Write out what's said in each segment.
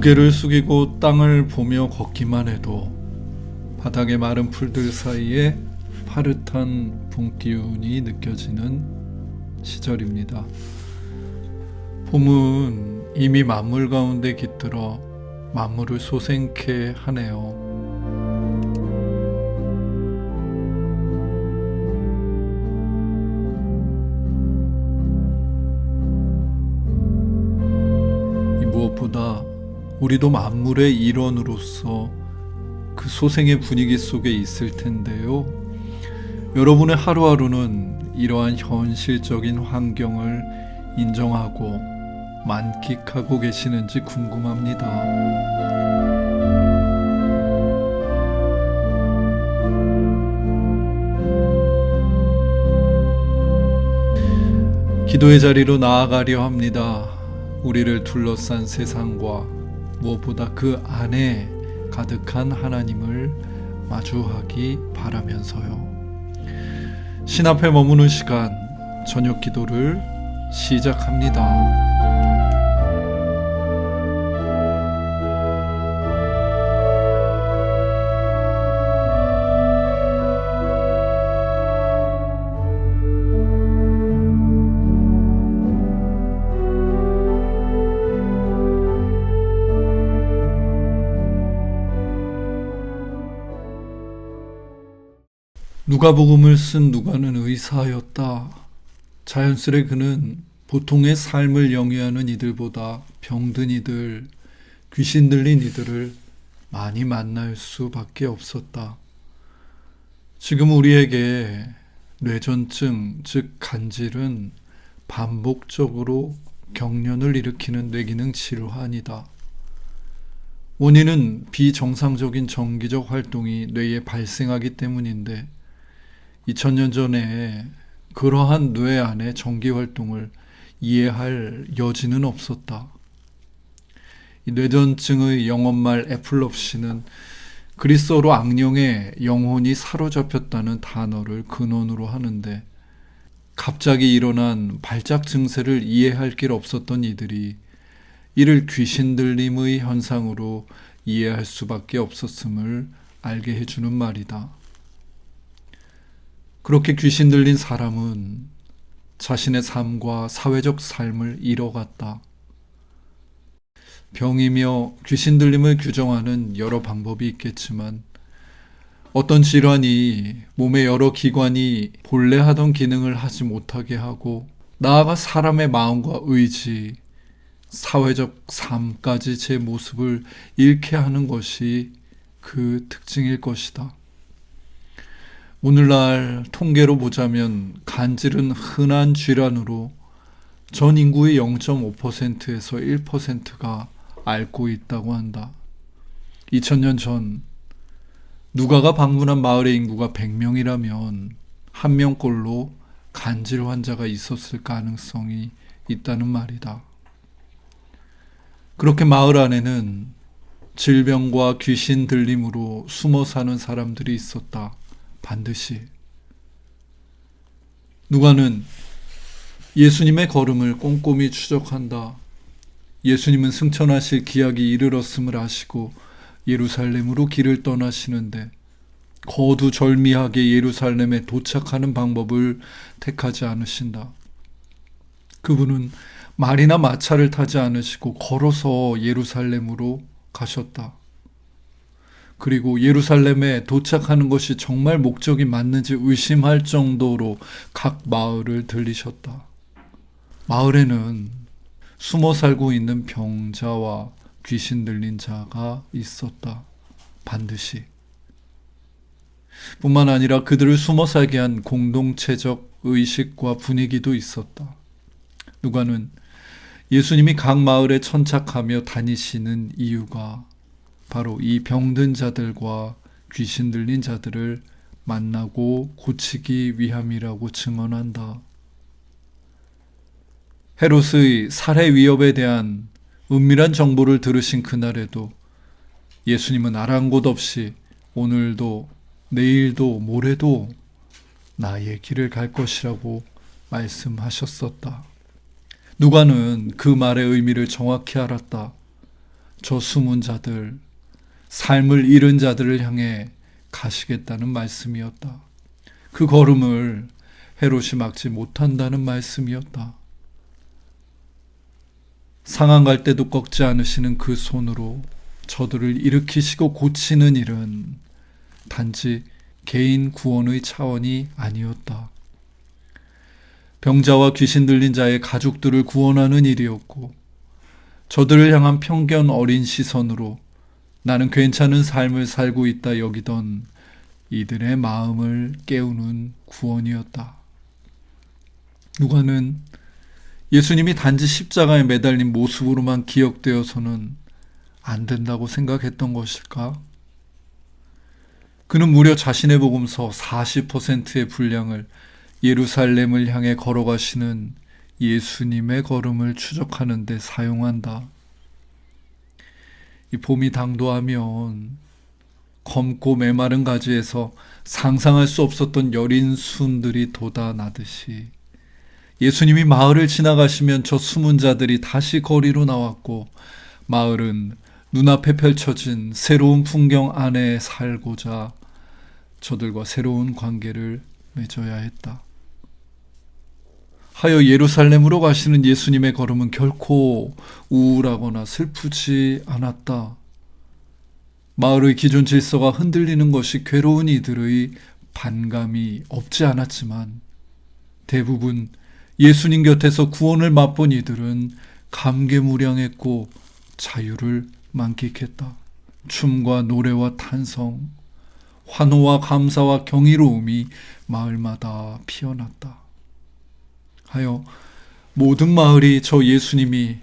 고개를 숙이고 땅을 보며 걷기만 해도 바닥의 마른 풀들 사이에 파릇한 봄 기운이 느껴지는 시절입니다. 봄은 이미 만물 가운데 깃들어 만물을 소생케 하네요. 무엇보다 우리도 만물의 일원으로서 그 소생의 분위기 속에 있을 텐데요. 여러분의 하루하루는 이러한 현실적인 환경을 인정하고 만끽하고 계시는지 궁금합니다. 기도의 자리로 나아가려 합니다. 우리를 둘러싼 세상과 무엇보다 그 안에 가득한 하나님을 마주하기 바라면서요. 신 앞에 머무는 시간, 저녁 기도를 시작합니다. 누가복음을 쓴 누가는 의사였다. 자연스레 그는 보통의 삶을 영위하는 이들보다 병든 이들, 귀신 들린 이들을 많이 만날 수밖에 없었다. 지금 우리에게 뇌전증, 즉 간질은 반복적으로 경련을 일으키는 뇌기능 질환이다. 원인은 비정상적인 정기적 활동이 뇌에 발생하기 때문인데 2000년 전에 그러한 뇌 안의 정기활동을 이해할 여지는 없었다. 이 뇌전증의 영어말 에플럽시는 그리스어로 악령의 영혼이 사로잡혔다는 단어를 근원으로 하는데 갑자기 일어난 발작 증세를 이해할 길 없었던 이들이 이를 귀신 들림의 현상으로 이해할 수밖에 없었음을 알게 해주는 말이다. 그렇게 귀신 들린 사람은 자신의 삶과 사회적 삶을 잃어갔다. 병이며 귀신 들림을 규정하는 여러 방법이 있겠지만 어떤 질환이 몸의 여러 기관이 본래 하던 기능을 하지 못하게 하고 나아가 사람의 마음과 의지, 사회적 삶까지 제 모습을 잃게 하는 것이 그 특징일 것이다. 오늘날 통계로 보자면 간질은 흔한 질환으로 전 인구의 0.5%에서 1%가 앓고 있다고 한다. 2000년 전 누가가 방문한 마을의 인구가 100명이라면 한 명꼴로 간질 환자가 있었을 가능성이 있다는 말이다. 그렇게 마을 안에는 질병과 귀신 들림으로 숨어 사는 사람들이 있었다. 반드시. 누가는 예수님의 걸음을 꼼꼼히 추적한다. 예수님은 승천하실 기약이 이르렀음을 아시고 예루살렘으로 길을 떠나시는데 거두절미하게 예루살렘에 도착하는 방법을 택하지 않으신다. 그분은 말이나 마차를 타지 않으시고 걸어서 예루살렘으로 가셨다. 그리고 예루살렘에 도착하는 것이 정말 목적이 맞는지 의심할 정도로 각 마을을 들리셨다. 마을에는 숨어 살고 있는 병자와 귀신 들린 자가 있었다. 반드시. 뿐만 아니라 그들을 숨어 살게 한 공동체적 의식과 분위기도 있었다. 누가는 예수님이 각 마을에 천착하며 다니시는 이유가 바로 이 병든 자들과 귀신 들린 자들을 만나고 고치기 위함이라고 증언한다. 헤롯의 살해 위협에 대한 은밀한 정보를 들으신 그날에도 예수님은 아랑곳 없이 오늘도 내일도 모레도 나의 길을 갈 것이라고 말씀하셨었다. 누가는 그 말의 의미를 정확히 알았다. 저 숨은 자들, 삶을 잃은 자들을 향해 가시겠다는 말씀이었다. 그 걸음을 헤롯이 막지 못한다는 말씀이었다. 상한 갈 때도 꺾지 않으시는 그 손으로 저들을 일으키시고 고치는 일은 단지 개인 구원의 차원이 아니었다. 병자와 귀신 들린 자의 가족들을 구원하는 일이었고, 저들을 향한 편견 어린 시선으로 나는 괜찮은 삶을 살고 있다 여기던 이들의 마음을 깨우는 구원이었다. 누가는 예수님이 단지 십자가에 매달린 모습으로만 기억되어서는 안 된다고 생각했던 것일까? 그는 무려 자신의 복음서 40%의 분량을 예루살렘을 향해 걸어가시는 예수님의 걸음을 추적하는 데 사용한다. 이 봄이 당도하면 검고 메마른 가지에서 상상할 수 없었던 여린 순들이 돋아나듯이 예수님이 마을을 지나가시면 저 숨은 자들이 다시 거리로 나왔고, 마을은 눈앞에 펼쳐진 새로운 풍경 안에 살고자 저들과 새로운 관계를 맺어야 했다. 하여 예루살렘으로 가시는 예수님의 걸음은 결코 우울하거나 슬프지 않았다. 마을의 기존 질서가 흔들리는 것이 괴로운 이들의 반감이 없지 않았지만, 대부분 예수님 곁에서 구원을 맛본 이들은 감개무량했고 자유를 만끽했다. 춤과 노래와 탄성, 환호와 감사와 경이로움이 마을마다 피어났다. 하여 모든 마을이 저 예수님이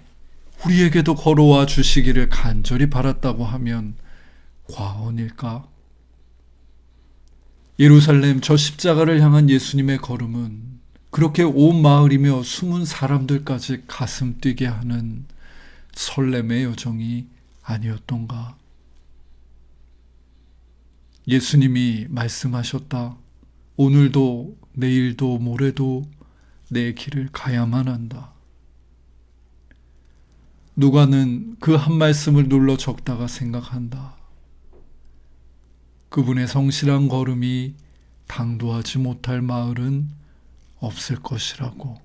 우리에게도 걸어와 주시기를 간절히 바랐다고 하면 과언일까? 예루살렘 저 십자가를 향한 예수님의 걸음은 그렇게 온 마을이며 숨은 사람들까지 가슴 뛰게 하는 설렘의 여정이 아니었던가? 예수님이 말씀하셨다. 오늘도 내일도 모레도 내 길을 가야만 한다. 누가는 그 한 말씀을 눌러 적다가 생각한다. 그분의 성실한 걸음이 당도하지 못할 마을은 없을 것이라고.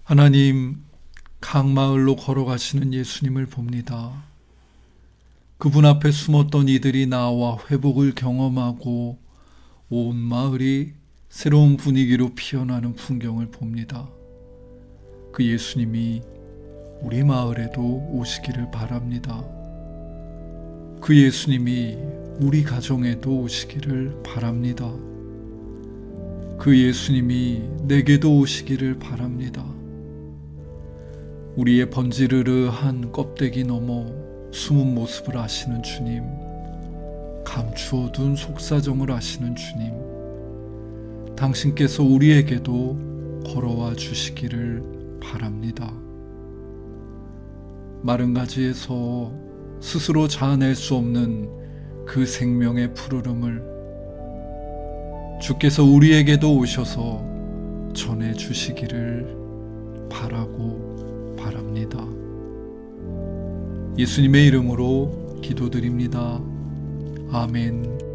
하나님, 각 마을로 걸어가시는 예수님을 봅니다. 그분 앞에 숨었던 이들이 나와 회복을 경험하고 온 마을이 새로운 분위기로 피어나는 풍경을 봅니다. 그 예수님이 우리 마을에도 오시기를 바랍니다. 그 예수님이 우리 가정에도 오시기를 바랍니다. 그 예수님이 내게도 오시기를 바랍니다. 우리의 번지르르한 껍데기 너머 숨은 모습을 아시는 주님, 감추어둔 속사정을 아시는 주님, 당신께서 우리에게도 걸어와 주시기를 바랍니다. 마른 가지에서 스스로 자아낼 수 없는 그 생명의 푸르름을 주께서 우리에게도 오셔서 전해 주시기를 바라고 바랍니다. 예수님의 이름으로 기도드립니다. 아멘.